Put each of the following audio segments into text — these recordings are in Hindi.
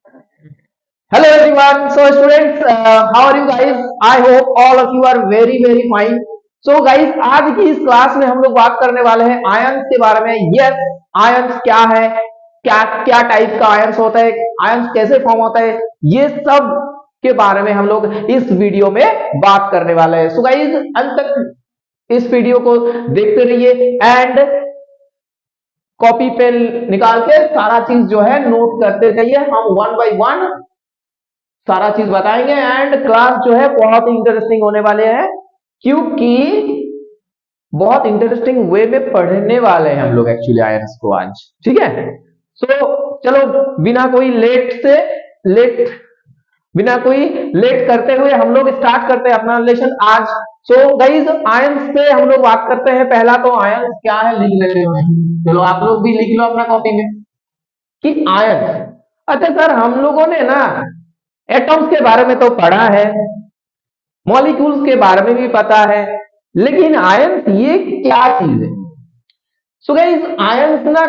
Hello everyone. So students, how are you guys? I hope all of you are very fine. So guys, आज की इस क्लास में हम लोग बात करने वाले हैं आयंस के बारे में। यस, आयंस क्या है, क्या क्या टाइप का आयंस होता है, आयंस कैसे फॉर्म होता है, ये सब के बारे में हम लोग इस वीडियो में बात करने वाले हैं। सो गाइज, अंत तक इस वीडियो को देखते रहिए एंड कॉपी पेन निकाल के सारा चीज जो है नोट करते जाइए। हम वन बाय वन सारा चीज बताएंगे एंड क्लास जो है बहुत ही इंटरेस्टिंग होने वाले हैं, क्योंकि बहुत इंटरेस्टिंग वे में पढ़ने वाले हैं हम लोग एक्चुअली आयंस को आज। ठीक है, सो चलो बिना कोई लेट करते हुए हम लोग स्टार्ट करते हैं अपना लेसन आज। सो गाइस, आयंस से हम लोग बात करते हैं। पहला तो आयंस क्या है लिख लेते हैं। चलो आप लोग भी लिख लो अपना कॉपी में कि आयंस। अच्छा सर, हम लोगों ने ना एटॉम्स के बारे में तो पढ़ा है, मॉलिक्यूल्स के बारे में भी पता है, लेकिन आयंस ये क्या चीज है? सो गाइस, आयंस ना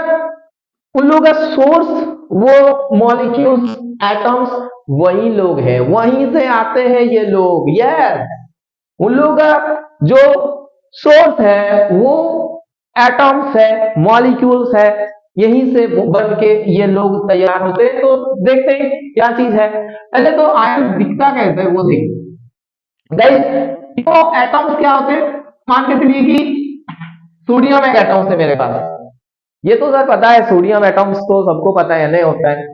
उन लोगों का सोर्स, वो मॉलिक्यूल्स, एटम्स वही लोग हैं, वहीं से आते हैं ये लोग। यस, उन लोगों का जो सोर्स है वो एटम्स है, मॉलिक्यूल्स है, यहीं से बन के ये लोग तैयार होते हैं। तो देखते हैं क्या चीज है। पहले तो आयन दिखता कैसे है वो देखिए गाइस। तो एटम्स क्या होते हैं, मान के चलिए कि सोडियम एक एटम्स है मेरे पास। ये तो सर पता है, सोडियम एटम्स तो सबको पता है, नहीं होता है।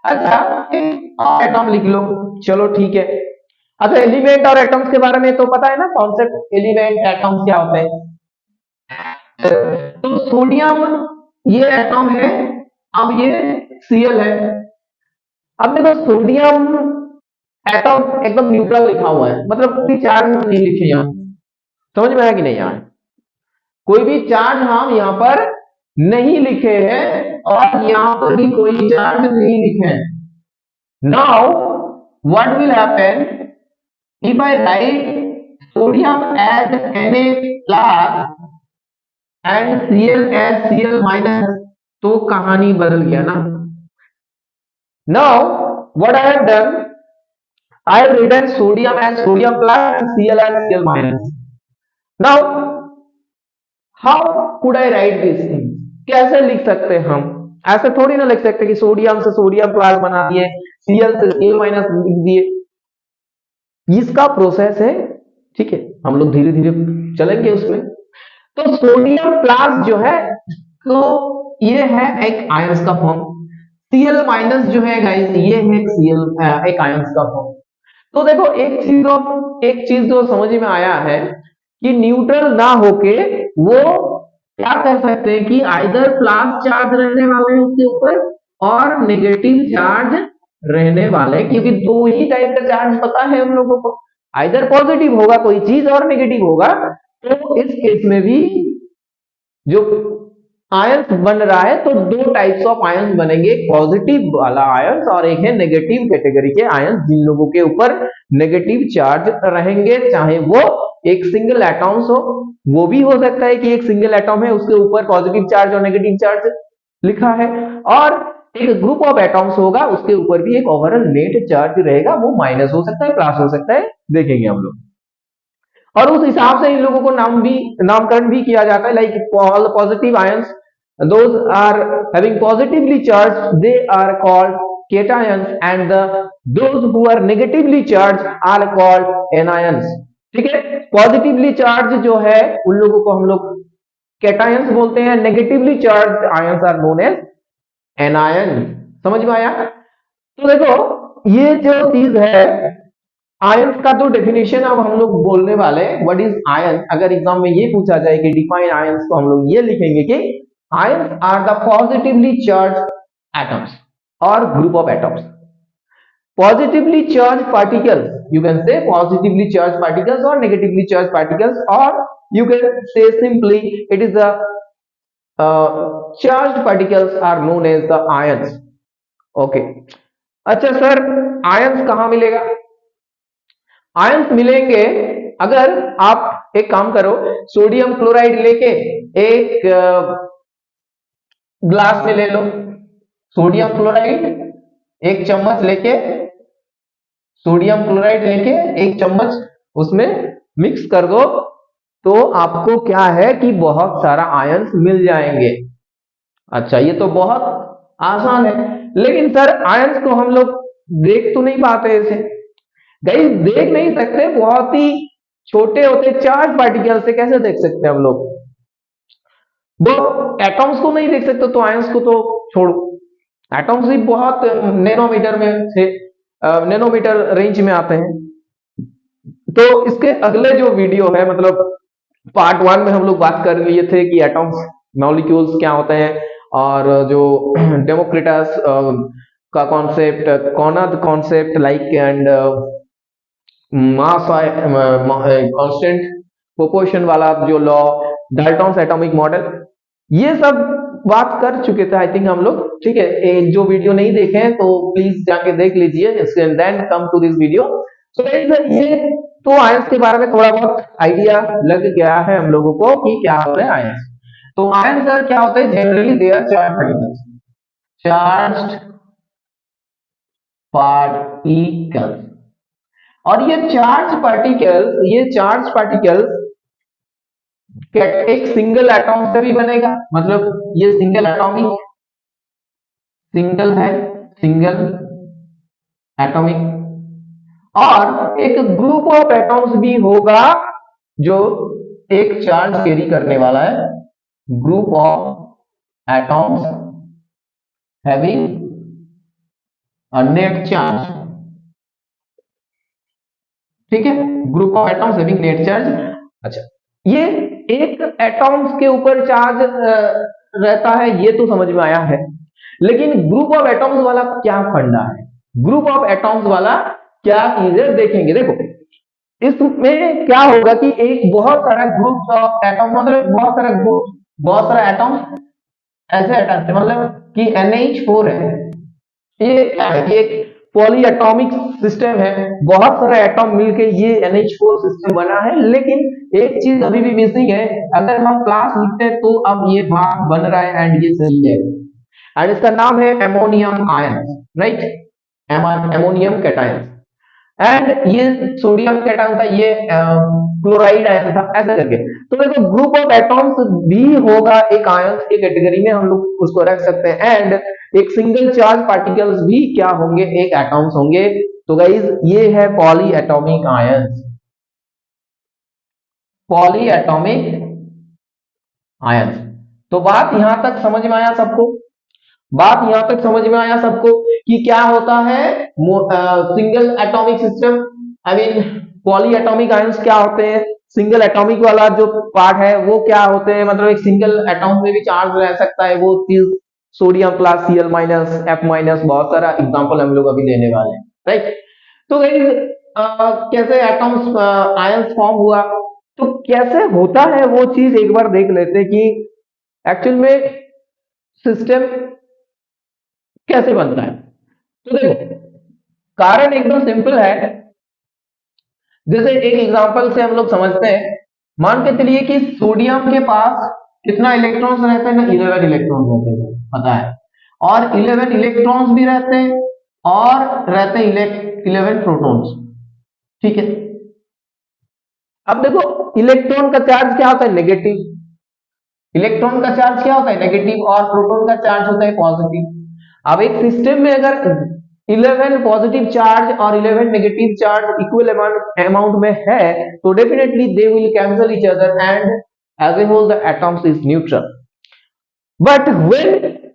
अच्छा, एटम लिख लो, चलो ठीक है। अच्छा, एलिमेंट और एटम्स के बारे में तो पता है ना, कॉन्सेप्ट एलिमेंट एटम्स क्या होते हैं। तो सोडियम ये एटम है, अब ये Cl है। अब देखो, सोडियम एटम एकदम न्यूट्रल लिखा हुआ है, मतलब कोई चार्ज नहीं लिखे यहाँ। समझ में आया कि नहीं? यहाँ कोई भी चार्ज हम यहाँ पर नहीं लिखे हैं और यहाँ पर भी कोई चार्ज नहीं लिखे हैं। Now what will happen if I write sodium as Na plus and Cl as Cl minus, तो कहानी बदल गया ना। Now what I have done, I have written sodium as sodium plus and Cl as Cl minus. Now, how could I write this thing? कैसे लिख सकते हैं हम? ऐसे थोड़ी ना लिख सकते कि सोडियम से सोडियम प्लस बना दिए, Cl से Cl माइनस लिख दिए। इसका प्रोसेस है, ठीक है, हम लोग धीरे धीरे चलेंगे उसमें। तो सोडियम प्लस जो है, तो ये है एक आयंस का फॉर्म। Cl माइनस जो है गाइस, ये है एक आयंस का फॉर्म। तो देखो, एक चीज जो समझ में आया है कि न्यूट्रल ना होके वो क्या कर सकते हैं कि आइदर प्लस चार्ज रहने वाले हैं उसके ऊपर और नेगेटिव चार्ज रहने वाले, क्योंकि दो ही टाइप का चार्ज पता है हम लोगों को, आइदर पॉजिटिव होगा कोई चीज और नेगेटिव होगा। तो इस केस में भी जो आयंस बन रहा है, तो दो टाइप्स ऑफ आयंस बनेंगे, एक पॉजिटिव वाला आयंस और एक है नेगेटिव कैटेगरी के आयंस, जिन लोगों के ऊपर नेगेटिव चार्ज रहेंगे, चाहे वो एक सिंगल एटम्स हो। वो भी हो सकता है कि एक सिंगल एटम है उसके ऊपर पॉजिटिव चार्ज और नेगेटिव चार्ज लिखा है, और एक ग्रुप ऑफ एटम्स होगा उसके ऊपर भी एक ओवरऑल नेट चार्ज रहेगा, वो माइनस हो सकता है, प्लस हो सकता है, देखेंगे हम लोग। और उस हिसाब से इन लोगों को नामकरण भी किया जाता है, like all positive ions, those are having positively charged, they are called cations, and those who are negatively charged are called anions। ठीक है, पॉजिटिवली चार्ज जो है उन लोगों को हम लोग कैटायंस बोलते हैं, negatively charge ions are known as anion. समझ में आया? तो देखो, ये जो चीज है आयंस का, तो डेफिनेशन अब हम लोग बोलने वाले व्हाट इज आयन। अगर एग्जाम में ये पूछा जाए कि डिफाइन आयंस, तो हम लोग ये लिखेंगे कि ions are the positively charged atoms or group of atoms. Positively charged particles, you can say positively charged particles or negatively charged particles, or you can say simply it is the charged particles are known as the ions। okay, अच्छा सर, आयंस कहां मिलेगा? आयंस मिलेंगे अगर आप एक काम करो, सोडियम क्लोराइड लेके एक ग्लास में ले लो सोडियम क्लोराइड, एक चम्मच लेके सोडियम क्लोराइड लेके एक चम्मच उसमें मिक्स कर दो, तो आपको क्या है कि बहुत सारा आयंस मिल जाएंगे। अच्छा, ये तो बहुत आसान है, लेकिन सर आयंस को हम लोग देख तो नहीं पाते ऐसे। गाइस देख नहीं सकते, बहुत ही छोटे होते चार्ज पार्टिकल से कैसे देख सकते हैं हम लोग। वो एटॉम्स को नहीं देख सकते तो आयंस को तो छोड़ो, एटॉम्स भी बहुत नैनोमीटर में से नैनोमीटर रेंज में आते हैं। तो इसके अगले जो वीडियो है, मतलब पार्ट 1 में हम लोग बात कर लिए थे कि एटॉम्स मॉलिक्यूल्स क्या होते हैं, और जो डेमोक्रिटस का कॉन्सेप्ट, कॉनद concept like and mass constant proportion वाला जो लॉ, डाल्टन्स एटॉमिक मॉडल, ये सब बात कर चुके थे आई थिंक हम लोग। ठीक है, एक जो वीडियो नहीं देखे हैं तो प्लीज जाके देख लीजिए, then come to this video. So ये तो आयंस के बारे में थोड़ा बहुत आइडिया लग गया है हम लोगों को कि क्या होता है आयंस। तो आयंस क्या होते हैं, generally they are charge particles, charged particles. और ये चार्ज पार्टिकल्स एक सिंगल एटॉम से भी बनेगा, मतलब ये सिंगल एटॉमिक, सिंगल है, सिंगल एटॉमिक, और एक ग्रुप ऑफ एटॉम्स भी होगा जो एक चार्ज कैरी करने वाला है, group of atoms having a net charge. ठीक है, group of atoms having net charge. अच्छा, ये एक एटॉम्स के ऊपर चार्ज रहता है, ये तो समझ में आया है, लेकिन ग्रुप ऑफ एटॉम्स वाला क्या फंडा है, ग्रुप ऑफ एटॉम्स वाला क्या चीज है, देखेंगे। देखो इसमें क्या होगा कि एक बहुत सारा ग्रुप ऑफ एटॉम, मतलब बहुत सारा ग्रुप, बहुत सारा एटॉम्स ऐसे अटैच है, मतलब कि NH4 है, ये क्या है, ये एक पॉली एटॉमिक सिस्टम है, बहुत सारे एटॉम मिलके ये NH4 सिस्टम बना है। लेकिन एक चीज अभी भी मिसिंग है, अगर हम क्लास लिखते हैं तो अब ये बात बन रहा है एंड ये सही है, एंड इसका नाम है ammonium ion, right, ammonium cation. And ये सोडियम कैटायन था, ये क्लोराइड आयन था, ऐसा करके। तो देखो ग्रुप ऑफ एटॉम्स भी होगा एक आयन की कैटेगरी में, हम लोग उसको रख सकते हैं, एंड एक सिंगल चार्ज पार्टिकल्स भी क्या होंगे, एक एटॉम्स होंगे। तो गाइज ये है poly atomic ion, poly atomic ion. तो बात यहां तक समझ में आया सबको, बात यहां तक समझ में आया सबको कि क्या होता है single atomic system, I mean poly atomic ions क्या होते हैं, सिंगल एटॉमिक वाला जो पार्ट है वो क्या होते हैं, मतलब एक सिंगल एटॉम में भी चार्ज रह सकता है, वो चीज sodium plus Cl minus F minus, बहुत सारा एग्जांपल हम लोग अभी देने वाले हैं, राइट। तो कैसे एटॉम्स आयंस फॉर्म हुआ, तो कैसे होता है वो चीज एक बार देख लेते हैं कि एक्चुअल में सिस्टम कैसे बनता है। तो देखो कारण एकदम सिंपल है, जैसे एक एग्जांपल से हम लोग समझते हैं, मान के चलिए कि सोडियम के पास कितना इलेक्ट्रॉन्स रहते हैं ना, 11 इलेक्ट्रॉन्स रहते हैं, पता है, और 11 इलेक्ट्रॉन्स भी रहते हैं और रहते हैं 11 प्रोटॉन्स। ठीक है, अब देखो इलेक्ट्रॉन का चार्ज क्या होता है, नेगेटिव, इलेक्ट्रॉन का चार्ज क्या होता है, नेगेटिव, और प्रोटॉन का चार्ज होता है पॉजिटिव। अब एक सिस्टम में अगर 11 पॉजिटिव चार्ज और 11 नेगेटिव चार्ज इक्वल अमाउंट में है, तो definitely they will cancel each other and as a whole the atoms is neutral. But when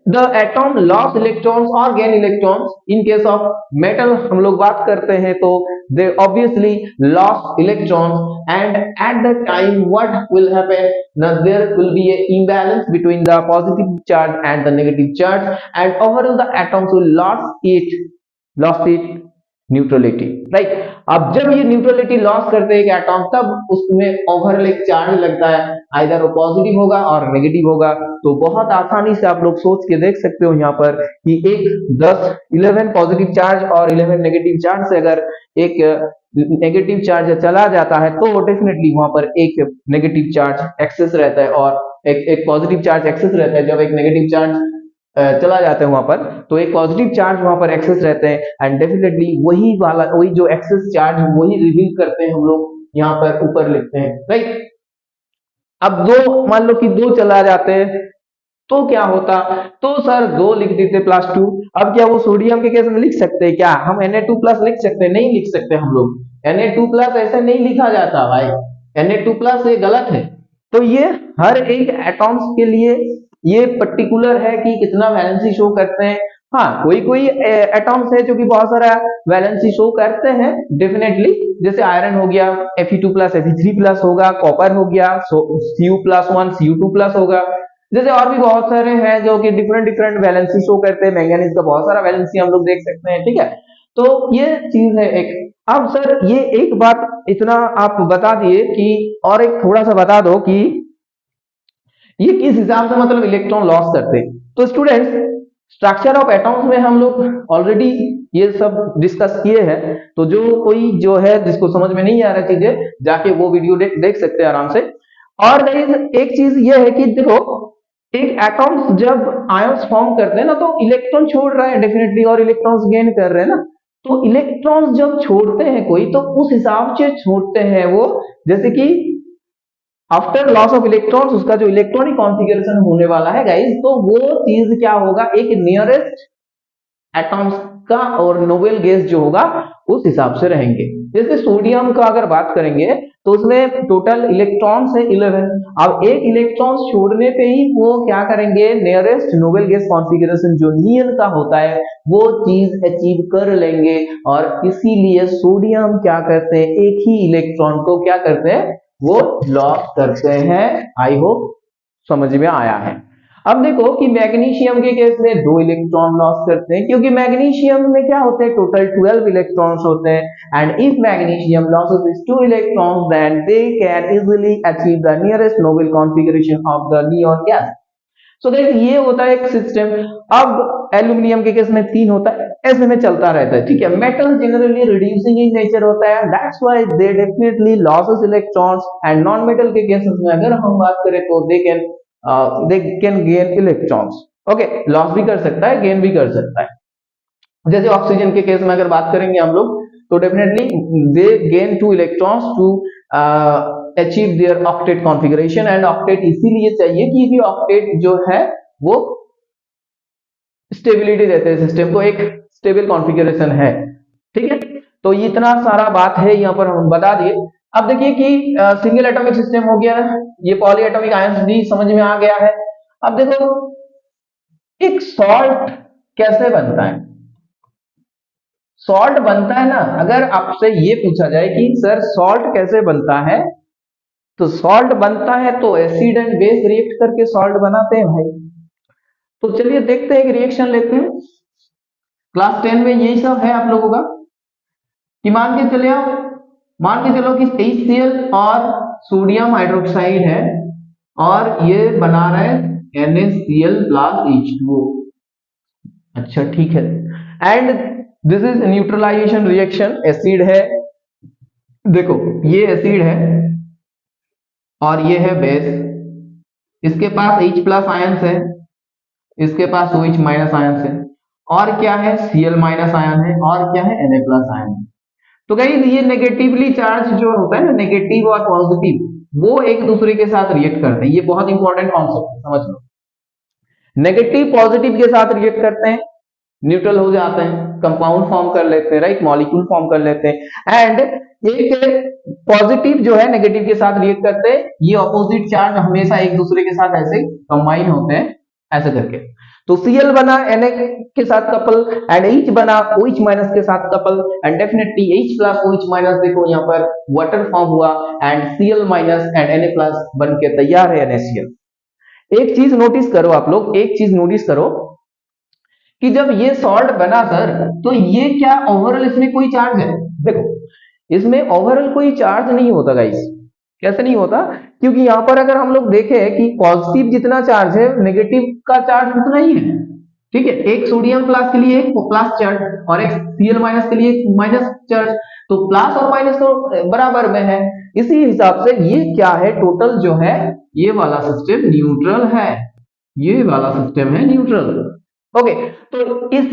the atom lost electrons or gain electrons, in case of metal हम लोग बात करते हैं, तो they obviously lost electrons, and at that time what will happen? Now there will be a imbalance between the positive charge and the negative charge, and overall the atoms will lost it neutrality, right. अब जब ये न्यूट्रलिटी लॉस करते हैं एक एटॉम, तब उसमें ओवरऑल एक चार्ज लगता है, आइदर वो पॉजिटिव होगा और नेगेटिव होगा। तो बहुत आसानी से आप लोग सोच के देख सकते हो यहाँ पर कि एक 11 पॉजिटिव चार्ज और 11 नेगेटिव चार्ज से अगर एक नेगेटिव चार्ज चला जाता है, तो डेफिनेटली वहां पर एक नेगेटिव चार्ज एक्सेस रहता है और एक पॉजिटिव चार्ज एक्सेस रहता है। जब एक नेगेटिव चार्ज चला जाता है वहां पर, तो एक पॉजिटिव चार्ज वहां पर एक्सेस रहते हैं, एंड डेफिनेटली वही जो एक्सेस चार्ज वही रिवील करते हैं हम लोग यहाँ पर ऊपर लिखते हैं, राइट। अब दो, मान लो कि दो चला जाते हैं तो क्या होता, तो सर दो लिख देते +2। अब क्या वो सोडियम के केस में लिख सकते हैं क्या हम Na2+ लिख सकते हैं? नहीं लिख सकते हम लोग। Na2+ ऐसे नहीं लिखा जाता भाई, Na2+ ये गलत है। तो ये हर एक एटॉम्स के लिए ये पर्टिकुलर है कि कितना वैलेंसी शो करते हैं। हाँ, कोई कोई एटॉम्स है जो कि बहुत सारा वैलेंसी शो करते हैं डेफिनेटली, जैसे आयरन हो गया Fe2+, Fe3+ होगा, कॉपर हो गया Cu+1 Cu2+ होगा, जैसे और भी बहुत सारे हैं जो कि डिफरेंट डिफरेंट वैलेंसी शो करते हैं। मैंगनीज का बहुत सारा वैलेंसी हम लोग देख सकते हैं, ठीक है। तो ये चीज है एक। अब सर ये एक बात इतना आप बता दिए कि, और एक थोड़ा सा बता दो कि ये किस हिसाब से मतलब इलेक्ट्रॉन लॉस करते हैं। तो स्टूडेंट्स, स्ट्रक्चर ऑफ एटॉम्स में हम लोग ऑलरेडी ये सब डिस्कस किए हैं, तो जो कोई जो है जिसको समझ में नहीं आ रहा चीजें, जाके वो वीडियो देख सकते हैं आराम से। और गाइस एक चीज ये है कि देखो, एक एटॉम्स जब आयंस फॉर्म करते हैं ना, तो इलेक्ट्रॉन छोड़ रहा है डेफिनेटली, और इलेक्ट्रॉन्स गेन कर रहे हैं ना। तो इलेक्ट्रॉन्स जब छोड़ते हैं कोई, तो उस हिसाब से छोड़ते हैं वो, जैसे कि आफ्टर लॉस ऑफ इलेक्ट्रॉन्स उसका जो इलेक्ट्रॉनिक कॉन्फ़िगरेशन होने वाला है गाइस, तो वो चीज क्या होगा, एक नियरेस्ट एटॉम्स का और नोबेल गैस जो होगा उस हिसाब से रहेंगे। जैसे सोडियम का अगर बात करेंगे तो उसमें टोटल इलेक्ट्रॉन्स है 11। अब एक इलेक्ट्रॉन छोड़ने पे ही वो क्या करेंगे, नियरेस्ट नोबेल गैस कॉन्फ़िगरेशन जो नियन का होता है वो चीज अचीव कर लेंगे। और इसीलिए सोडियम क्या करते हैं, एक ही इलेक्ट्रॉन को क्या करते हैं, वो लॉस करते हैं। आई होप समझ में आया है। अब देखो कि मैग्नीशियम के केस में 2 इलेक्ट्रॉन लॉस करते हैं, क्योंकि मैग्नीशियम में क्या होते हैं, टोटल 12 इलेक्ट्रॉन्स होते हैं। And if magnesium loses is 2 electrons, then they can easily achieve the nearest noble configuration of the neon gas. So guys ये होता है एक सिस्टम। अब एल्यूमिनियम के केस में 3 होता है, ऐसे में चलता रहता है, ठीक है। Metal generally reducing in nature होता है, that's why they definitely losses electrons. And non metal के केसेस में अगर हम बात करें तो they can gain electrons. Okay, loss भी कर सकता है, गेन भी कर सकता है। जैसे ऑक्सीजन के केस में अगर बात करेंगे हम लोग, तो definitely they gain 2 electrons to achieve their octet configuration. And octet इसीलिए चाहिए क्योंकि ऑक्टेट जो है वो स्टेबिलिटी देते हैं सिस्टम को, एक स्टेबल कॉन्फ़िगरेशन है, ठीक है। तो इतना सारा बात है यहाँ पर हम बता दिए। अब देखिए कि सिंगल एटॉमिक सिस्टम हो गया, ये पॉली एटॉमिक आयंस भी समझ में आ गया है। अब देखो एक सॉल्ट कैसे बनता है। सॉल्ट बनता है ना, अगर आपसे ये पूछा जाए कि सर सॉल्ट कैसे बनता है, तो सॉल्ट बनता है तो एसिड एंड बेस रिएक्ट करके सॉल्ट बनाते हैं भाई। तो चलिए देखते हैं, एक रिएक्शन लेते हैं। क्लास 10 में यही सब है आप लोगों का, कि मान के चलो कि HCl और सोडियम हाइड्रोक्साइड है, और ये बना रहा है NaCl + H2O। अच्छा ठीक है, and this is neutralization reaction. Acid है, देखो ये एसिड है और ये है बेस, इसके पास H+ आयंस है, इसके पास OH- आयंस है, और क्या है Cl- आयन है, और क्या है Na+ आयन है। तो गाइस ये नेगेटिवली चार्ज जो होता है ना, नेगेटिव और पॉजिटिव, वो एक दूसरे के साथ रिएक्ट करते हैं। ये बहुत इंपॉर्टेंट कॉन्सेप्ट है, समझ लो। नेगेटिव पॉजिटिव के साथ रिएक्ट करते हैं, न्यूट्रल हो जाते हैं, कंपाउंड फॉर्म कर लेते हैं, राइट, मॉलिक्यूल फॉर्म कर लेते हैं। एंड एक पॉजिटिव जो है नेगेटिव के साथ रिएक्ट करते हैं, ये ऑपोजिट चार्ज हमेशा एक दूसरे के साथ ऐसे कंबाइन होते हैं, ऐसे करके। तो Cl बना Na के साथ कपल, एंड H बना OH- के साथ couple, and definitely H+ OH- देखो यहाँ पर वाटर फॉर्म हुआ, एंड Cl- एंड Na+ बन के तैयार है NaCl। एक चीज नोटिस करो आप लोग, एक चीज नोटिस करो कि जब ये सॉल्ट बना सर, तो ये क्या ओवरऑल इसमें कोई चार्ज है? देखो इसमें ओवरऑल कोई चार्ज नहीं होता गाइस। कैसे नहीं होता? क्योंकि यहां पर अगर हम लोग देखें कि पॉजिटिव जितना चार्ज है, नेगेटिव का चार्ज उतना ही है, ठीक है। एक सोडियम प्लस के लिए एक प्लस चार्ज, और एक Cl- के लिए एक माइनस चार्ज, तो प्लस और माइनस तो बराबर में है। इसी हिसाब से ये क्या है, टोटल जो है ये वाला सिस्टम न्यूट्रल है, ये वाला सिस्टम है न्यूट्रल। ओके, तो इस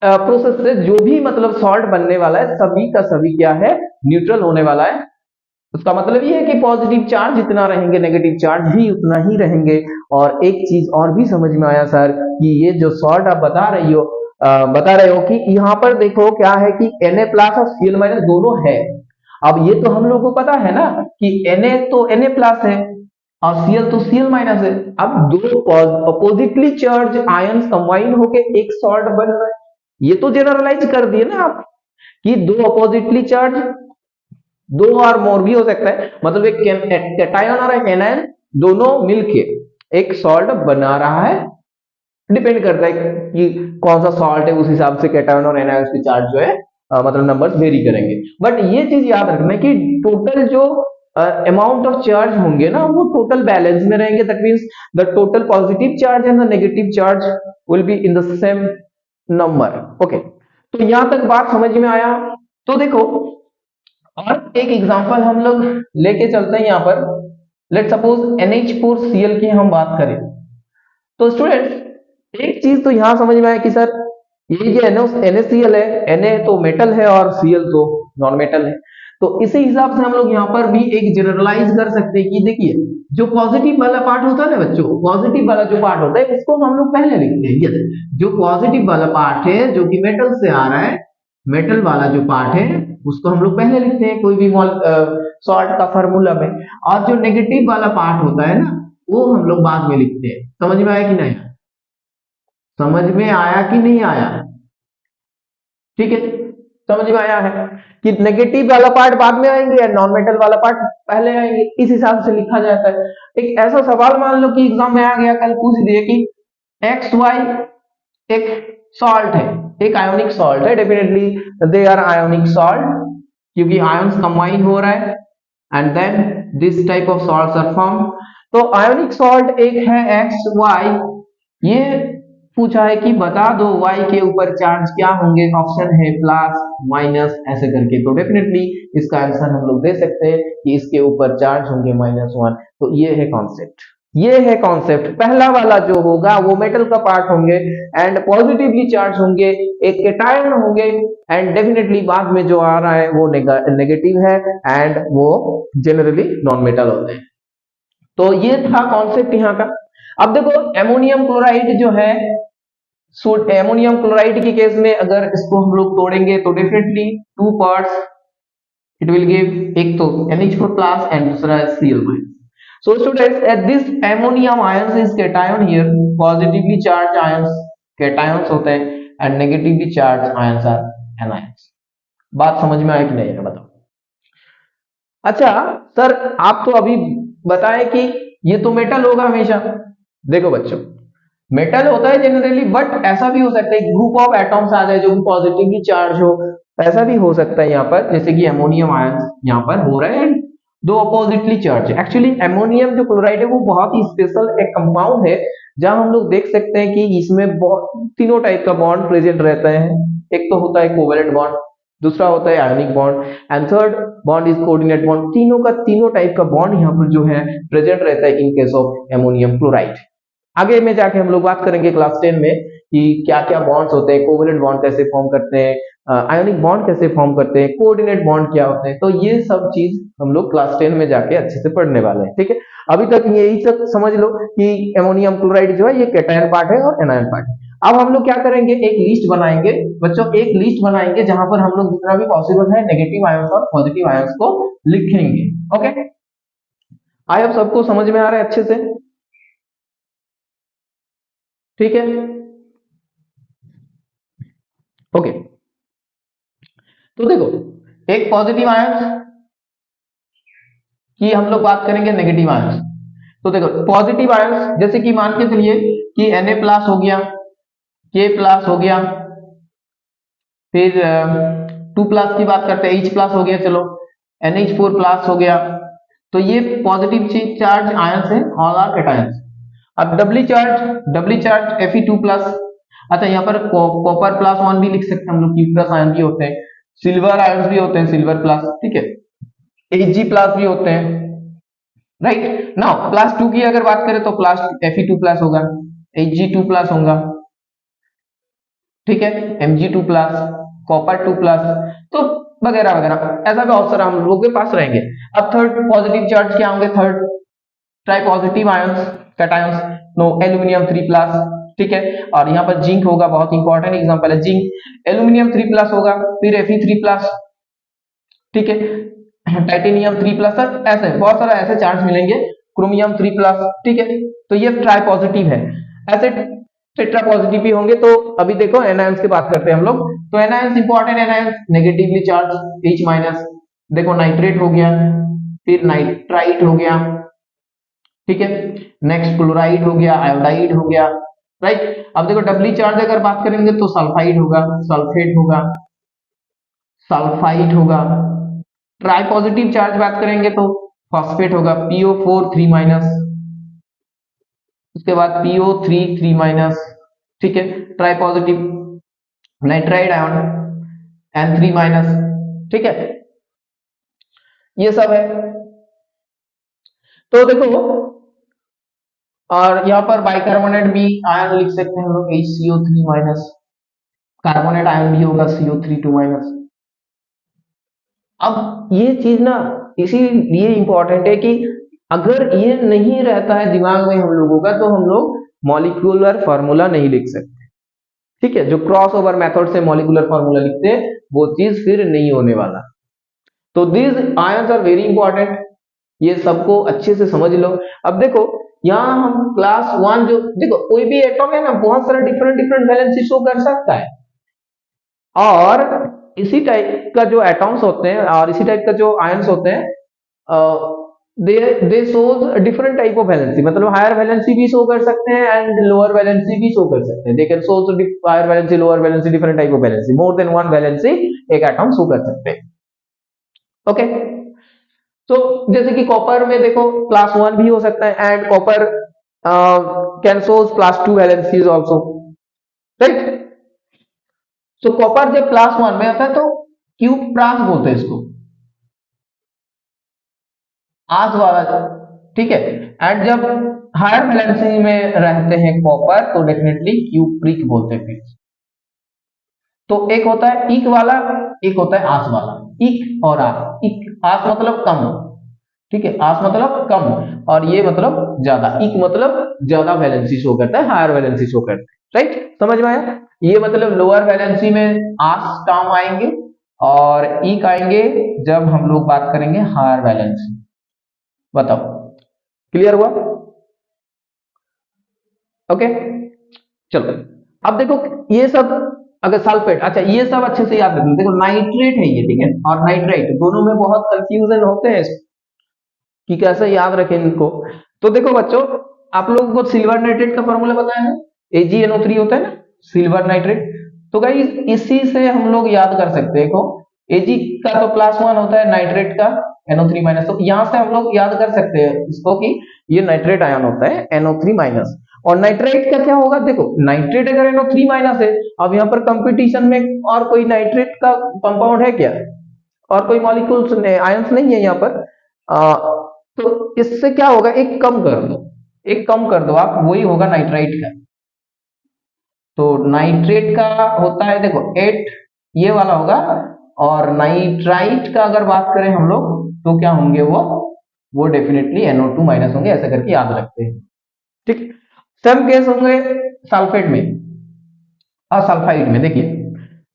प्रोसेस से जो भी मतलब सॉल्ट बनने वाला है सभी का सभी क्या है, न्यूट्रल होने वाला है। उसका मतलब ये है कि पॉजिटिव चार्ज जितना रहेंगे नेगेटिव चार्ज भी उतना ही रहेंगे। और एक चीज और भी समझ में आया सर कि ये जो सॉल्ट आप बता रहे हो कि यहाँ पर देखो क्या है कि Na प्लस और Cl माइनस दोनों है। अब ये तो हम लोग को पता है ना कि Na तो Na प्लस है और Cl तो Cl माइनस है। अब दो अपोजिटली चार्ज आयंस कंबाइन होके एक सॉल्ट बन रहा है। ये तो जनरलाइज कर दिए ना आप कि दो अपोजिटली चार्ज, दो और मोर भी हो सकता है, मतलब एक कैटायन और एक एनायन दोनों मिलके एक सॉल्ट बना रहा है। डिपेंड करता है कि कौन सा सॉल्ट है, उस हिसाब से कैटायन और एनायन की चार्ज जो है मतलब नंबर्स वेरी करेंगे। बट ये चीज याद रखना कि टोटल जो अमाउंट ऑफ चार्ज होंगे ना वो टोटल बैलेंस में रहेंगे। That means the total positive charge and the negative charge will be in the same number. Okay, तो यहां तक बात समझ में आया। तो देखो और एक एग्जांपल हम लोग लेके चलते हैं यहाँ पर। लेट सपोज NH4Cl की हम बात करें तो स्टूडेंट एक चीज तो यहां समझ में आया कि सर ये जो NaCl है, Na तो मेटल है और Cl तो नॉन मेटल है। तो इसी हिसाब से हम लोग यहाँ पर भी एक जनरलाइज कर सकते हैं कि देखिए जो पॉजिटिव वाला पार्ट होता है ना बच्चों, पॉजिटिव वाला जो पार्ट होता है उसको हम लोग पहले लिखते हैं। यस, जो पॉजिटिव वाला पार्ट है जो कि मेटल से आ रहा है, मेटल वाला जो पार्ट है उसको हम लोग पहले लिखते हैं कोई भी सॉल्ट का फार्मूला में। और जो नेगेटिव वाला पार्ट होता है ना वो हम लोग बाद में लिखते हैं। समझ में आया कि नहीं? समझ में आया कि नहीं आया? ठीक है, समझ में आया है कि नेगेटिव वाला पार्ट बाद में आएंगे या नॉन मेटल वाला पार्ट पहले आएंगे, इस हिसाब से लिखा जाता है। एक ऐसा सवाल मान लो कि एग्जाम में आ गया, कल पूछ दिए कि एक्स वाई एक सॉल्ट है, एक आयोनिक सॉल्ट है, definitely they are ionic salt क्योंकि आयंस कंबाइन हो रहा है and then this type of salts are form. तो आयोनिक सॉल्ट एक है एक्स वाई। ये पूछा है कि बता दो y के ऊपर चार्ज क्या होंगे, ऑप्शन है प्लस माइनस ऐसे करके। तो डेफिनेटली इसका आंसर हम लोग दे सकते हैं कि इसके ऊपर चार्ज होंगे -1। तो ये है कॉन्सेप्ट, ये है कॉन्सेप्ट। पहला वाला जो होगा वो मेटल का पार्ट होंगे एंड पॉजिटिवली चार्ज होंगे, एक कैटायन होंगे एंड डेफिनेटली बाद में जो आ रहा है वो नेगेटिव है एंड वो जनरली नॉन मेटल होते हैं। तो ये था कॉन्सेप्ट यहाँ का। अब देखो एमोनियम क्लोराइड जो है, एमोनियम क्लोराइड के केस में अगर इसको हम लोग तोड़ेंगे तो definitely two parts it will give, एक तो NH4 प्लस एंड दूसरा Cl minus. So students, at this ammonium ions is cation here, positively charged ions cations होते हैं and negatively charged ions are anions। बात समझ में आया कि नहीं है बताओ? अच्छा सर आप तो अभी बताए कि ये तो मेटल होगा हमेशा। देखो बच्चों मेटल होता है जनरली, बट ऐसा भी हो सकता है ग्रुप ऑफ एटम्स आ जाए जो कि पॉजिटिवली चार्ज हो, ऐसा भी हो सकता है यहाँ पर, जैसे कि एमोनियम आयंस यहाँ पर हो रहे हैं दो अपोजिटली चार्ज। एक्चुअली एमोनियम जो क्लोराइड है वो बहुत ही स्पेशल एक कंपाउंड है जहां हम लोग देख सकते हैं कि इसमें तीनों टाइप का बॉन्ड प्रेजेंट रहता है। एक तो होता है कोवेलेंट बॉन्ड, दूसरा होता है ionic bond and third bond is coordinate bond. तीनों का तीनों टाइप का बॉन्ड यहाँ पर जो है प्रेजेंट रहता है in case of ammonium chloride. आगे में जाके हम लोग बात करेंगे क्लास 10 में कि क्या क्या बॉन्ड्स होते हैं, कोवेलेंट बॉन्ड कैसे फॉर्म करते हैं, आयोनिक बॉन्ड कैसे फॉर्म करते हैं, कोऑर्डिनेट बॉन्ड क्या होते हैं। तो ये सब चीज हम लोग क्लास 10 में जाके अच्छे से पढ़ने वाले हैं। ठीक है, अभी तक यही सब समझ लो कि एमोनियम क्लोराइड जो है ये कैटायन पार्ट है और एनायन पार्ट है। अब हम लोग क्या करेंगे, एक लिस्ट बनाएंगे बच्चों, एक लिस्ट बनाएंगे जहां पर हम लोग जितना भी पॉसिबल है नेगेटिव आयंस और पॉजिटिव आयंस को लिखेंगे। ओके, आई होप सबको समझ में आ रहा है अच्छे से? ठीक है, ओके। तो देखो एक पॉजिटिव आयंस की हम लोग बात करेंगे, नेगेटिव आयंस। तो देखो पॉजिटिव आयंस जैसे कि मान के चलिए कि Na प्लस हो गया, K प्लस हो गया, फिर 2 प्लस की बात करते हैं H प्लस हो गया, चलो NH4 प्लस हो गया। तो ये पॉजिटिव चार्ज आयंस है, ऑल आर कैटायंस। अब डबली चार्ज Fe2 प्लस, अच्छा यहाँ पर कॉपर प्लस 1 भी लिख सकते हैं हम लोग, प्लस आयन भी होते हैं, सिल्वर आयंस भी होते हैं, सिल्वर प्लस, ठीक है, Hg प्लस भी होते हैं, राइट। नाउ प्लस 2 की अगर बात करें तो प्लस Fe2 प्लस होगा, Hg2 प्लस होगा, ठीक है, Mg2+, कॉपर 2+, तो वगैरह वगैरह, ऐसा बहुत सारा हम लोगों के पास रहेंगे। अब थर्ड पॉजिटिव चार्ज क्या होंगे? Third tri positive ions, cations, no aluminium 3+, ठीक है। और यहाँ पर जिंक होगा, बहुत इंपॉर्टेंट एग्जांपल है जिंक, एल्यूमिनियम 3+ होगा, फिर Fe3+, ठीक है, टाइटेनियम 3+, ऐसे बहुत सारा ऐसे चार्ज मिलेंगे, क्रोमियम 3+, ठीक है। तो ये ट्राई पॉजिटिव है। ऐसे टेट्रा पॉजिटिव भी होंगे। तो अभी देखो एनायंस की बात करते हैं हम लोग। तो anions important, anions negatively charge H-, देखो नाइट्रेट हो गया, फिर नाइट्राइट हो गया, ठीक है, नेक्स्ट क्लोराइड हो गया, आयोडाइड हो गया, राइट। अब देखो डबली चार्ज अगर बात करेंगे तो सल्फाइड होगा, सल्फेट होगा, सल्फाइड होगा। ट्राई पॉजिटिव चार्ज बात करेंगे तो फॉस्फेट होगा, PO4 3-, उसके बाद PO3 3-, ठीक है। Try positive nitride ion N3-, ठीक है, ये सब है। तो देखो, और यहाँ पर बाइकार्बोनेट भी आयन लिख सकते हैं हम लोग, HCO3-, कार्बोनेट आयन भी होगा CO3 2-। अब ये चीज ना इसीलिए इंपॉर्टेंट है कि अगर ये नहीं रहता है दिमाग में हम लोगों का, तो हम लोग मॉलिक्यूलर फार्मूला नहीं लिख सकते, ठीक है। जो क्रॉस ओवर मेथड से मॉलिक्यूलर फार्मूला लिखते हैं वो चीज फिर नहीं होने वाला। तो these ions are very important, ये सबको अच्छे से समझ लो। अब देखो यहाँ हम क्लास 1 जो देखो, कोई भी एटम है ना बहुत सारा डिफरेंट डिफरेंट वैलेंसी शो कर सकता है, और इसी टाइप का जो एटम्स होते हैं और इसी टाइप का जो आयंस होते हैं, they shows different type of valency, मतलब हायर वैलेंसी भी शो कर सकते हैं एंड लोअर वैलेंसी भी शो कर सकते हैं। They can show higher valency, lower valency, different type of valency, more than one valency एक एटम शो कर सकते हैं। ओके, तो जैसे कि कॉपर में देखो +1 भी हो सकता है, and copper can show +2 valencies also, right. तो कॉपर जब +1 में आता है तो क्यूब प्रास बोलते हैं इसको, आस वाला, ठीक है। एंड जब हायर वैलेंसी में रहते हैं कॉपर तो डेफिनेटली क्यूप्रिक बोलते हैं फिर। तो एक होता है इक वाला, एक होता है आस वाला, इक और आस। इक आस मतलब कम, ठीक है, आस मतलब कम, और ये मतलब ज्यादा, इक मतलब ज्यादा वैलेंसी शो करता है, हायर वैलेंसी शो करता है, राइट। समझ में आया? ये मतलब लोअर वैलेंसी में आस टर्म आएंगे और इक आएंगे जब हम लोग बात करेंगे हायर वैलेंसी। बताओ, क्लियर हुआ? ओके, चलो। अब देखो ये सब, अगर सल्फेट, अच्छा ये सब अच्छे से याद रखना। देखो नाइट्रेट है ये, ठीक है, और नाइट्राइट, दोनों में बहुत कंफ्यूजन होते हैं कि कैसे याद रखें इनको। तो देखो बच्चों, आप लोगों को सिल्वर नाइट्रेट का फॉर्मूला पता है ना, AgNO3 होता है ना, सिल्वर नाइट्रेट। तो गाइस इसी से हम लोग याद कर सकते हैं को, Ag का तो +1 होता है, नाइट्रेट का NO3-, तो यहां से हम लोग याद कर सकते हैं इसको कि ये नाइट्रेट आयन होता है NO3-। और नाइट्रेट का क्या होगा? देखो नाइट्रेट अगर NO3- है, अब यहाँ पर कंपटीशन में और कोई नाइट्रेट का कंपाउंड है क्या? और कोई मॉलिक्यूल्स आयंस नहीं है यहाँ पर। तो इससे क्या होगा, एक कम कर दो, एक कम कर दो आप, वही होगा नाइट्राइट का। तो नाइट्रेट का होता है देखो 8, ये वाला होगा। और नाइट्राइट का अगर बात करें हम लोग तो क्या होंगे वो डेफिनेटली NO2- होंगे, ऐसा करके याद रखते हैं, ठीक। सेम केस होंगे सल्फेट में और सल्फाइड में। देखिए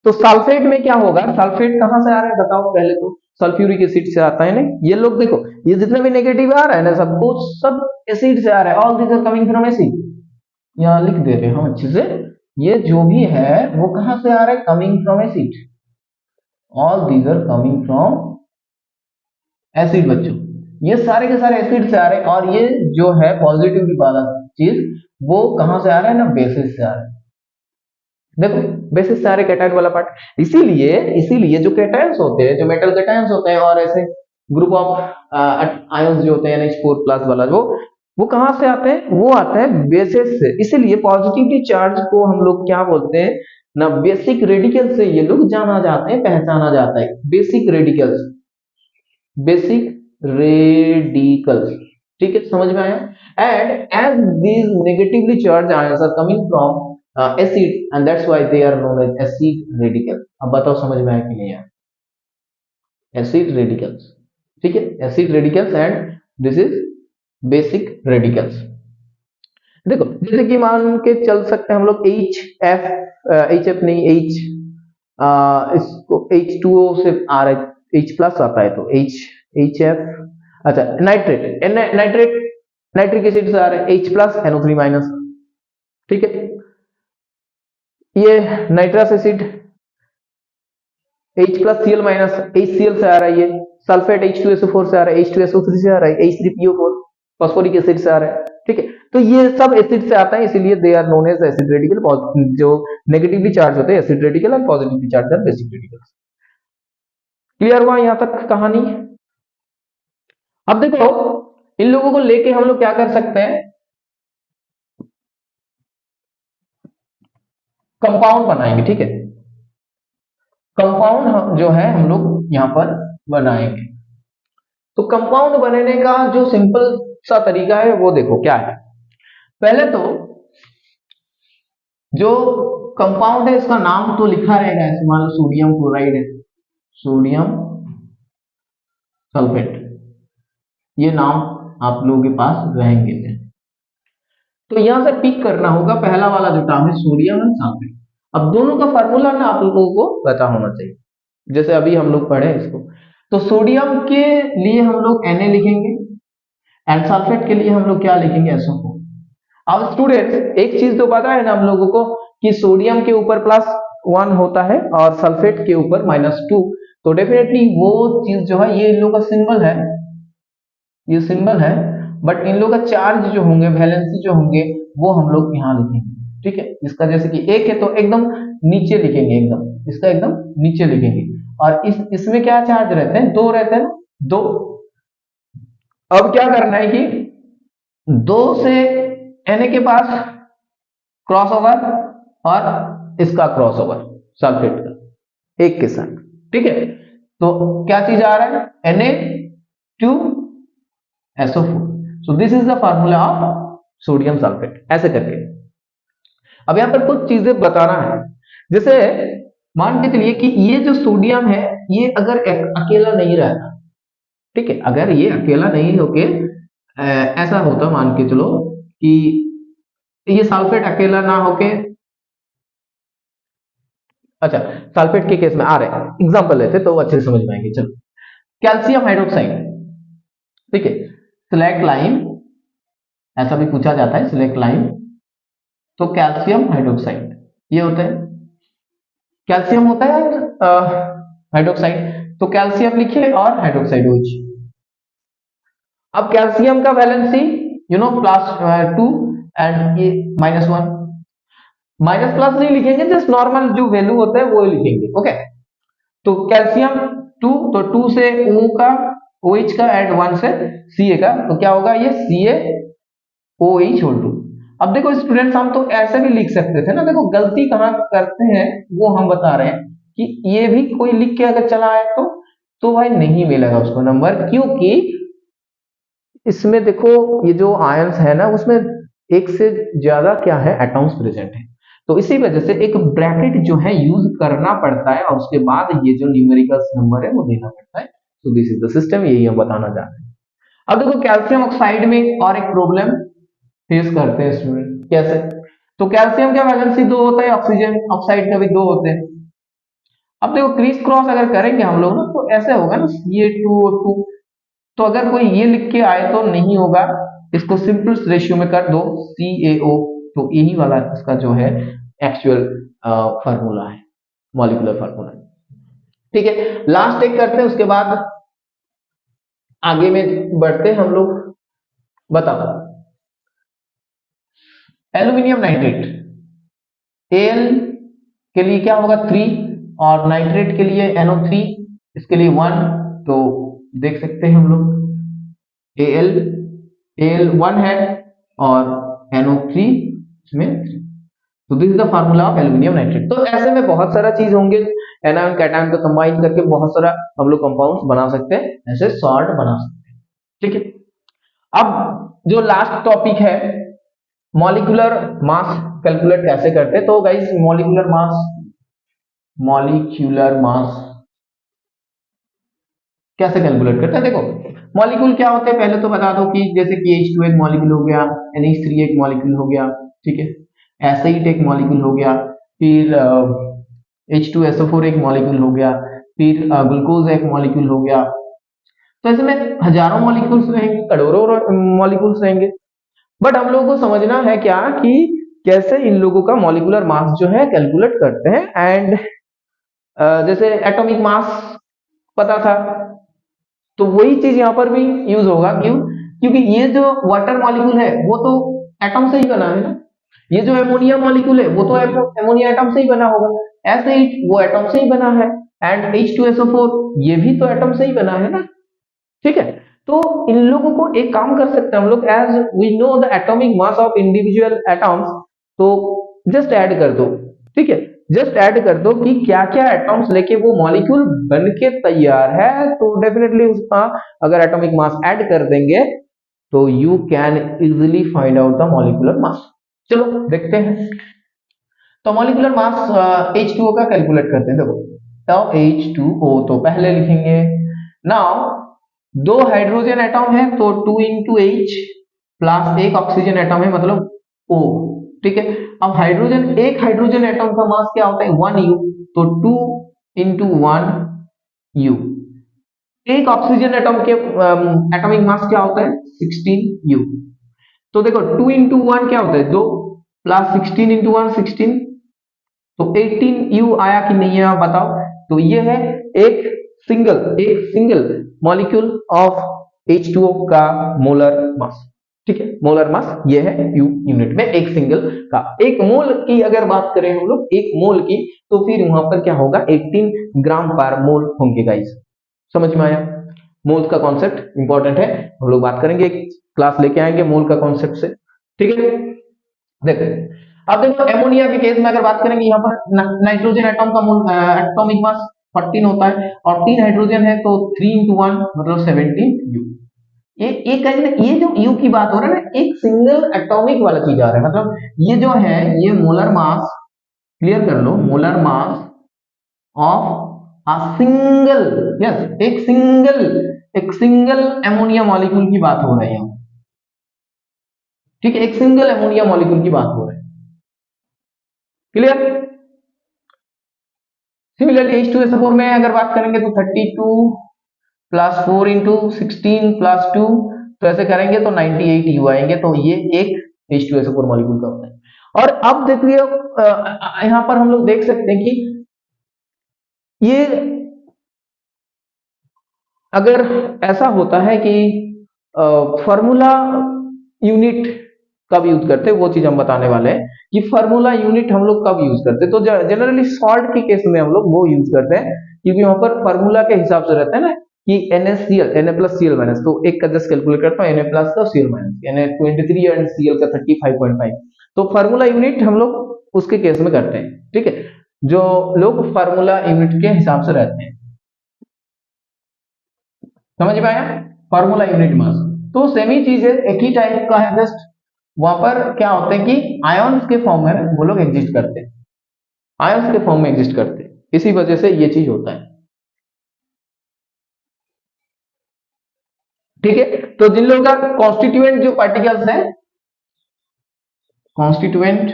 तो सल्फेट में क्या होगा, सल्फेट कहां से आ रहा है बताओ पहले तो, सल्फ्यूरिक एसिड से आता है ना। ये लोग देखो, ये जितने भी नेगेटिव आ रहा है ना सबको, सब एसिड से आ रहा है, all these are coming from acid. यहाँ लिख दे रहे हैं हम अच्छे से, ये जो भी है वो कहां से आ रहा है, coming from acid, all these are coming from acid बच्चों। ये सारे के सारे एसिड से आ रहे हैं, और ये जो है पॉजिटिव वाला चीज वो कहां से आ रहा है ना, बेसिस से आ रहा है। देखो बेसिस से आ रहे कैटायन वाला पार्ट। इसीलिए इसीलिए जो कैटायंस होते हैं, जो मेटल कैटायंस होते हैं और ऐसे ग्रुप ऑफ आयंस जो होते हैं NH4+ वाला, वो कहां से आते हैं, वो आते हैं बेसिस से। इसीलिए पॉजिटिवली चार्ज को हम लोग क्या बोलते हैं ना, बेसिक रेडिकल से ये लोग जाना जाते हैं, पहचाना जाता है, बेसिक रेडिकल्स, बेसिक रेडिकल्स, ठीक है, समझ में आया? And as these negatively charge ions are coming from acid and that's why they are known as acid radical. अब बताओ समझ में आया कि नहीं आया? एसिड रेडिकल्स, ठीक है, acid radicals and this is basic radicals. देखो जैसे कि मान के चल सकते हैं हम लोग एच एफ नहीं एच, इसको H2O से आ रहा है, H प्लस आता है तो एच एफ। अच्छा नाइट्रेट, नाइट्रेट नाइट्रिक एसिड से आ रहा है H प्लस NO3 माइनस, ठीक है। ये nitrous acid H plus Cl minus HCl से आ रहा है, ये सल्फेट H2SO4 से आ रहा है, H2SO3 से आ रहा है, H3PO4 फॉस्फोरिक एसिड से आ रहा है, ठीक है। तो ये सब एसिड से आता है, इसीलिए they are known as acid radical. जो नेगेटिवली चार्ज होते हैं एसिड रेडिकल और positively charge are basic radical. Clear हुआ यहां तक कहानी? अब देखो इन लोगों को लेके हम लोग क्या कर सकते हैं, कंपाउंड बनाएंगे, ठीक है। कंपाउंड जो है हम लोग यहां पर बनाएंगे। तो कंपाउंड बनाने का जो सिंपल सा तरीका है वो देखो क्या है। पहले तो जो कंपाउंड है इसका नाम तो लिखा रहेगा, ऐसे मान लो सोडियम क्लोराइड है, सोडियम सल्फेट, ये नाम आप लोगों के पास रहेंगे। तो यहां से पिक करना होगा पहला वाला जो टर्म है सोडियम एंड सल्फेट। अब दोनों का फार्मूला ना आप लोगों को पता होना चाहिए, जैसे अभी हम लोग पढ़े इसको। तो सोडियम के लिए हम लोग Na लिखेंगे एंड सल्फेट के लिए हम लोग क्या लिखेंगे, SO4। अब स्टूडेंट्स एक चीज तो पता है ना हम लोगों को कि सोडियम के ऊपर +1 होता है और सल्फेट के ऊपर -2, तो डेफिनेटली वो चीज जो है ये इन लोगों का सिंबल है, ये सिंबल है, बट इन लोगों का चार्ज जो होंगे, वैलेंसी जो होंगे वो हम लोग यहाँ लिखेंगे, ठीक है। इसका जैसे कि एक है तो एकदम नीचे लिखेंगे, एकदम इसका एकदम नीचे लिखेंगे। और इसमें क्या चार्ज रहते हैं, 2 रहते हैं ना, 2। अब क्या करना है कि 2 से Na के पास क्रॉस ओवर और इसका क्रॉस ओवर सल्फेट का एक के साथ, ठीक है। तो क्या चीज आ रहा है, Na2SO4। So this is the formula of sodium sulphate, ऐसे करके। अब यहां पर कुछ चीजें बताना है, जैसे मान के चलिए कि ये जो सोडियम है ये अगर अकेला नहीं रहता, ठीक है, अगर ये अकेला नहीं होके ऐसा होता, मान के चलो कि ये सल्फेट अकेला ना होके, अच्छा सल्फेट के केस में आ रहे हैं एग्जांपल लेते तो अच्छे से समझ में आएंगे। चलो कैल्शियम हाइड्रोक्साइड, ठीक है, सिलेक्ट लाइम, ऐसा भी पूछा जाता है सिलेक्ट लाइम। तो कैल्शियम हाइड्रोक्साइड ये होता है, कैल्शियम होता है हाइड्रोक्साइड, तो कैल्शियम लिखिए और हाइड्रोक्साइड OH। अब कैल्शियम का वैलेंसी +2 एंड ये -1, माइनस प्लस नहीं लिखेंगे, जस्ट नॉर्मल जो वैल्यू होता है वो लिखेंगे, ओके। तो कैल्शियम 2, तो 2 से O का, OH का एंड 1 से Ca का, तो क्या होगा ये CaOH2। अब देखो स्टूडेंट्स हम तो ऐसे भी लिख सकते थे ना, देखो गलती कहाँ करते हैं वो हम बता रहे हैं कि ये भी कोई लिख के अगर चला आए तो भाई नहीं मिलेगा उसको नंबर, क्योंकि इसमें देखो ये जो आयंस है ना उसमें एक से ज्यादा क्या है एटॉम्स प्रेजेंट है, तो इसी वजह से एक ब्रैकेट जो है यूज करना पड़ता है और उसके बाद ये जो न्यूमेरिकल नंबर है वो देना पड़ता है। तो दिस इज द सिस्टम, यही हम बताना चाह रहे हैं। अब देखो कैल्शियम ऑक्साइड में और एक प्रॉब्लम फेस करते हैं स्टूडेंट, कैसे? तो कैल्शियम का वैलेंसी 2 होता है, ऑक्सीजन ऑक्साइड का भी 2 होते हैं। अब देखो क्रीज क्रॉस अगर करेंगे हम लोग ना तो ऐसे होगा ना Ca2O2, तो अगर कोई ये लिख के आए तो नहीं होगा, इसको सिंपल रेशियो में कर दो CaO, तो यही वाला इसका जो है एक्चुअल फार्मूला है, मॉलिक्यूलर फार्मूला, ठीक है। लास्ट एक करते हैं उसके बाद आगे में बढ़ते हैं हम लोग। बताओ एल्यूमिनियम नाइट्रेट, Al के लिए क्या होगा 3 और नाइट्रेट के लिए NO3, इसके लिए 1, तो देख सकते हैं हम लोग Al 1 है और NO3 इसमें 3, तो this is the formula of aluminium nitrate. तो ऐसे में बहुत सारा चीज होंगे, एनायन कैटायन को कंबाइन करके बहुत सारा हम लोग कंपाउंड्स बना सकते हैं, ऐसे सॉल्ट बना सकते हैं, ठीक है। अब जो लास्ट टॉपिक है मॉलिक्यूलर मास कैलकुलेट कैसे करते हैं। तो गाइस मॉलिक्यूलर मास कैसे कैलकुलेट करते हैं, देखो मॉलिक्यूल क्या होते हैं पहले तो बता दो कि जैसे कि H2 एक मॉलिक्यूल हो गया, NH3 एक मॉलिक्यूल हो गया, ठीक है, एसिड एक मॉलिक्यूल हो गया, फिर H2SO4 एक मॉलिक्यूल हो गया, फिर ग्लूकोज एक मॉलिक्यूल हो गया। तो ऐसे में हजारों मॉलिक्यूल्स रहेंगे, करोड़ों मॉलिक्यूल्स रहेंगे। बट हम लोगों को समझना है क्या कि कैसे इन लोगों का मॉलिक्यूलर मास जो है कैलकुलेट करते हैं। एंड जैसे एटॉमिक मास पता था, तो वही चीज यहाँ पर भी यूज होगा। क्यों? क्योंकि ये जो वाटर मॉलिक्यूल है वो तो एटम से ही बना है ना, ये जो एमोनिया मॉलिक्यूल है वो तो एमोनिया एटम से ही बना होगा, ऐसे ही वो एटम से ही बना है। एंड H2SO4 ये भी तो एटम से ही बना है ना, ठीक है। तो इन लोगों को एक काम कर सकते हैं हम लोग, as we know the atomic mass of individual atoms, तो जस्ट ऐड कर दो, ठीक है, जस्ट ऐड कर दो कि क्या क्या एटम्स लेके वो मॉलिक्यूल बन के तैयार है। तो डेफिनेटली उसका अगर एटॉमिक मास ऐड कर देंगे तो you can easily find out the molecular mass. चलो देखते हैं। तो मॉलिक्यूलर मास H2O का कैलकुलेट करते हैं। देखो तो H2O तो पहले लिखेंगे। नाउ दो हाइड्रोजन एटम है तो 2 इंटू H प्लस एक ऑक्सीजन एटम है मतलब O, ठीक है। अब एक हाइड्रोजन एटम का मास क्या होता है 1U, तो 2 इंटू 1U। एक ऑक्सीजन एटम के एटॉमिक मास क्या होता है 16U। तो देखो 2 इंटू 1 क्या होता है 2, प्लस 16 इंटू 1 16, तो 18U आया कि नहीं है आप बताओ। तो ये है एक सिंगल मॉलिक्यूल ऑफ H2O का मोलर मास, ठीक है। मोलर मास ये है U यूनिट में एक सिंगल का। एक मोल की अगर बात करें हम लोग एक मोल की, तो फिर वहां पर क्या होगा 18 ग्राम पर मोल होंगे गाइस। समझ में आया? मोल का कॉन्सेप्ट इंपॉर्टेंट है, हम लोग बात करेंगे, एक क्लास लेके आएंगे मोल का कॉन्सेप्ट से, ठीक है। देखो अब देखो एमोनिया के केस में अगर बात करेंगे, यहाँ पर नाइट्रोजन एटम का एटॉमिक मास 14 होता है और 3 हाइड्रोजन है तो 3 इंटू 1 मतलब 17U। ये जो U की बात हो रहा है ना, एक सिंगल एटॉमिक वाला चीज आ रहा है, मतलब ये जो है ये मोलर मास, क्लियर कर लो, molar mass of a single, yes एक सिंगल एमोनिया मॉलिक्यूल की बात हो रही है, ठीक है, एक सिंगल एमोनिया मॉलिक्यूल की बात हो रही है, क्लियर। सिमिलरली H2SO4 में अगर बात करेंगे तो 32 प्लस 4 इंटू 16 प्लस 2, तो ऐसे करेंगे तो 98U आएंगे। तो ये एक H2SO4 मॉलिक्यूल का होता है। और अब देखिए यहां पर हम लोग देख सकते हैं कि ये अगर ऐसा होता है कि फॉर्मूला यूनिट कब यूज करते हैं, वो चीज हम बताने वाले हैं कि फॉर्मूला यूनिट हम लोग कब यूज करते हैं। तो जनरली सॉल्ट के केस में हम लोग वो यूज करते हैं, क्योंकि वहां पर फॉर्मूला के हिसाब से रहता है ना कि NaCl Na plus Cl minus, तो एक का जस्ट कैलकुलेट करता हूँ Na प्लस का Cl minus, Na 23 and Cl का 35.5। तो फॉर्मूला यूनिट हम लोग उसके केस में करते हैं, ठीक है, जो लोग फॉर्मूला यूनिट के हिसाब से रहते हैं। समझ में आया? फॉर्मूला यूनिट मास तो सेम ही चीज है, एक ही टाइप का है, जस्ट वहां पर क्या होता है कि आयंस के फॉर्म में वो लोग एग्जिस्ट करते हैं, आयंस के फॉर्म में एग्जिस्ट करते हैं, इसी वजह से ये चीज होता है, ठीक है। तो जिन लोगों का कॉन्स्टिट्यूएंट जो पार्टिकल्स है, कॉन्स्टिट्यूएंट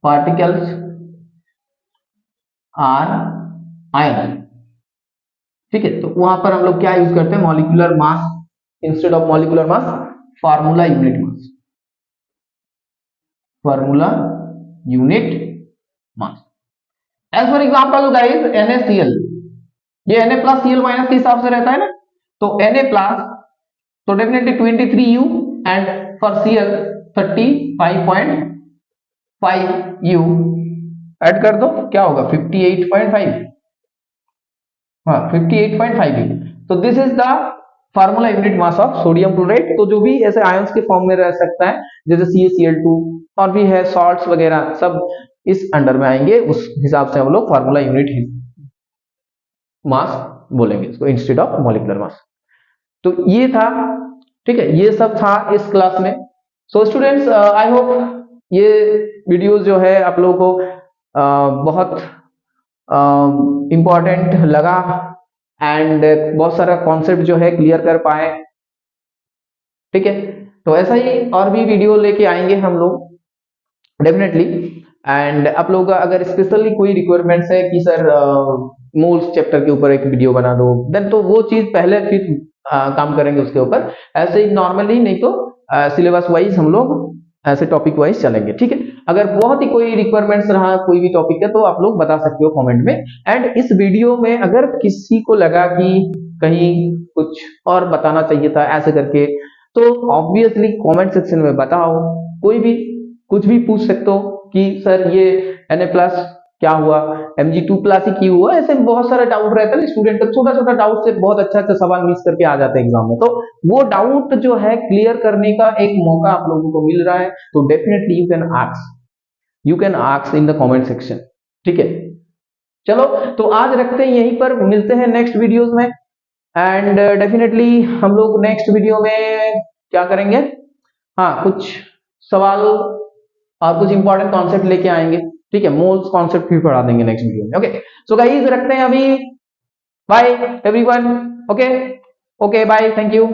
पार्टिकल्स आर आयन, ठीक है, तो वहां पर हम लोग क्या यूज करते हैं molecular mass, instead of molecular mass formula unit mass, formula unit mass. As for example guys NaCl, ये Na प्लस Cl माइनस के हिसाब से रहता है ना, तो Na प्लस तो definitely 23U and for Cl 35.5U add कर दो क्या होगा 58.5, हाँ 58.5U। तो this is the formula unit mass of sodium chloride. तो जो भी ऐसे आयंस के फॉर्म में रह सकता है जैसे CaCl2 और भी है सॉल्ट्स वगैरह सब इस अंडर में आएंगे, उस हिसाब से हम लोग फार्मूला यूनिट मास बोलेंगे इसको इंस्टेड ऑफ मॉलिक्यूलर मास। तो ये था, ठीक है, ये सब था इस क्लास में। सो स्टूडेंट्स आई होप ये वीडियोस जो है आप लोगों को बहुत इम्पोर्टेंट लगा एंड बहुत सारा कॉन्सेप्ट जो है क्लियर कर पाए। ठीक है, तो ऐसा ही और भी वीडियो लेके आएंगे हम लोग डेफिनेटली। एंड आप लोग का अगर स्पेशली कोई रिक्वायरमेंट्स है कि सर मोल्स चैप्टर के ऊपर एक वीडियो बना दो, देन तो वो चीज पहले फिर काम करेंगे उसके ऊपर। ऐसे ही नॉर्मली नहीं तो सिलेबस वाइज हम लोग ऐसे टॉपिक वाइज चलेंगे। ठीक है, अगर बहुत ही कोई रिक्वायरमेंट्स रहा कोई भी टॉपिक है तो आप लोग बता सकते हो कमेंट में। एंड इस वीडियो में अगर किसी को लगा कि कहीं कुछ और बताना चाहिए था ऐसे करके, तो ऑब्वियसली कमेंट सेक्शन में बताओ। कोई भी कुछ भी पूछ सकते हो कि सर ये Na+ क्या हुआ, Mg2+ ही क्यों हुआ, ऐसे बहुत सारा डाउट रहता है स्टूडेंट का। छोटा छोटा डाउट से बहुत अच्छा अच्छा सवाल मिस करके आ जाते हैं एग्जाम में, तो वो डाउट जो है क्लियर करने का एक मौका आप लोगों को मिल रहा है। तो definitely you can ask in the comment section. ठीक है, चलो तो आज रखते हैं यहीं पर, मिलते हैं नेक्स्ट वीडियोस में। एंड डेफिनेटली हम लोग नेक्स्ट वीडियो में क्या करेंगे, हाँ कुछ सवाल और कुछ इंपॉर्टेंट कॉन्सेप्ट लेके आएंगे। ठीक है, मोल्स कॉन्सेप्ट भी पढ़ा देंगे नेक्स्ट वीडियो में। ओके, सो गाइस रखते हैं अभी, bye everyone. Okay okay bye, thank you.